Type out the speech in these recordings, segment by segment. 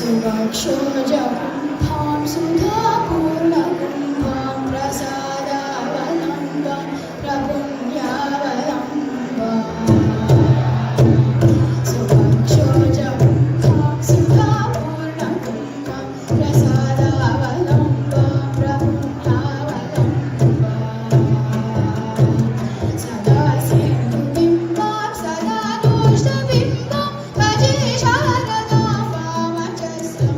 सुभक्षोजकुम्भां सुधापूर्णकुम्भां प्रसादावलम्बं प्रपुण्यावलम्बम् सुभक्षोजकुम्भां सुधापूर्णकुम्भां प्रसादावलम्बं प्रपुण्यावलम्बम् सदा सिन्धुबिम्बां सदा दोषबिम्बां भजे शारदां वामचस्रं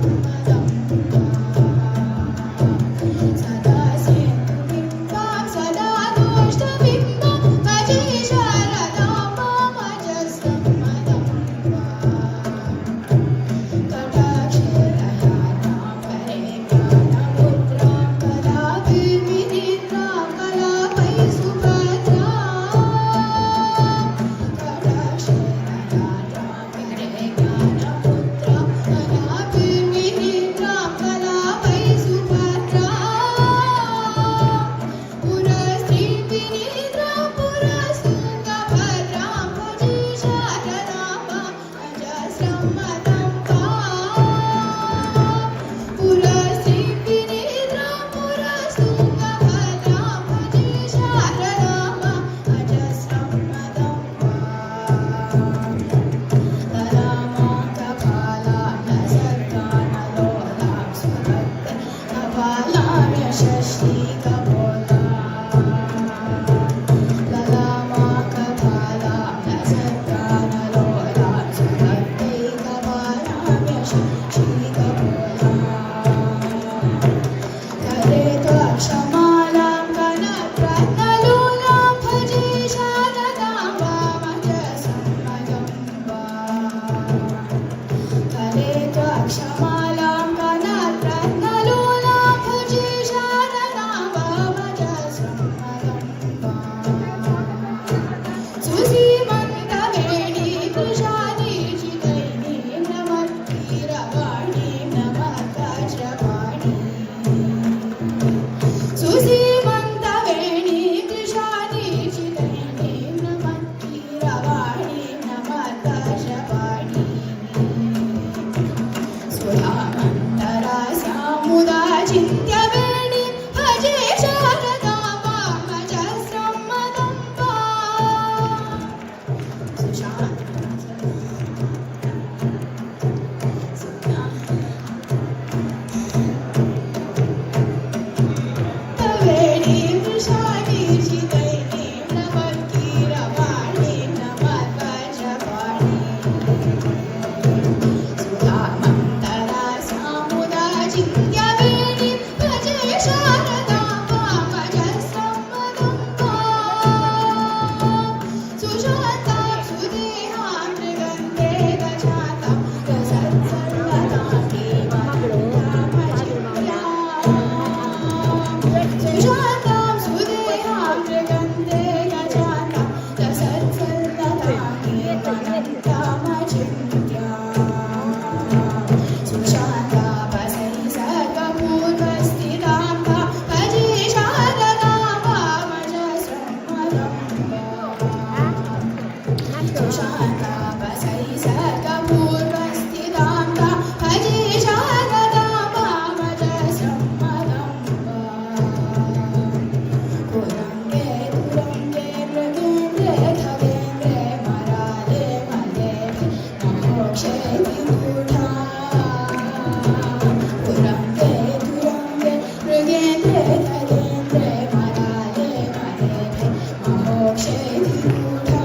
सदा सिन्धुबिम्बां सदा दोषबिम्बां भजे शारदां वामचस्रं कटाक्षे दयानां करे ज्ञानमुद्रां कलाभिर्विदित्रां कलापै सुभद्रां कटाक्षे दयानां करे ज्ञानमुद्रां कलाभिर्विदित्रां कलापै सुभद्रां पुरस्त्रीविनिद्रां पुरस्तुङ्गभद्रां भजे शारदां वामचस्रं पुरस्त्रीविनिद्रां पुरस्तुङ्गभद्रां भजे शारदां वामचस्रं ललामाकपालां लसत्कानलोलां स्वभक्ते कपालां यशस्वीकपोलां ललामाकपालां लसत्कानलोलां स्वभक्ते कपालां यशस्वीकपोलां करे त्वक्षमालां कनकरत्नलोलां भजे शारदां वामचस्रं करे त्वक्षमालां कनकरत्नलोलां भजे शारदां वामचस्रं सुसीमन्तवेणी कृशादिचितैनीं नमत्कीरवाणीं नमद्वज्रवाणीं सुसीमन्तवेणी कृशादिचितैनीं नमत्कीरवाणीं नमद्वज्रवाणीं सुधामन्तरास्यामुदाचिन्त्यवेणीं भजे शारदां वामचस्रं वेणीं कृशादिचितैनीं नमत्कीरवाणीं नमद्वज्रवाणीं सुधामन्तरास्यामुदाचिन्त्यवेणीं भजे शारदां वामचस्रं सुशान्तां सुदेहां मृगन्धे गजातां रसत्सर्वदां सुशान्तां सुदेहां मृगन्धे गजातां सुशान्ता वसै सर्वपूर्वस्थितां भजे शारदां वामचस्रं सुशान्ता वसै सर्वपूर्वस्थितां भजे शारदां वामचस्रं कुरङ्गे तुरङ्गे मृगेन्द्रे खगेन्द्रे मराले मलेभे महोक्षे विगूढा कुरङ्गे तुरङ्गे मृगेन्द्रे खगेन्द्रे मराले मलेभे महोक्षे विगूढा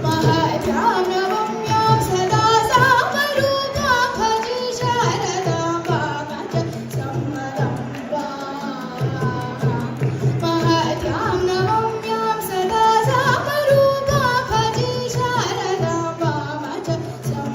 महत्यां नवम्यां सदा सामरूपां भजे शारदां वामचस्रं महत्यां नवम्यां सदा सामरूपां भजे शारदां वामचस्रं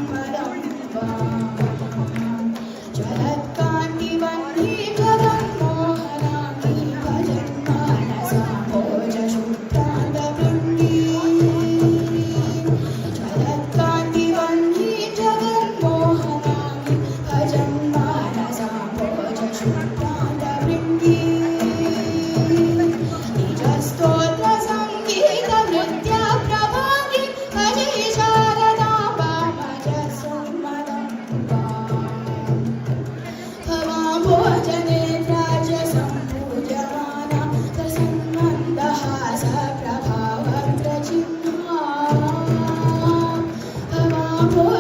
भो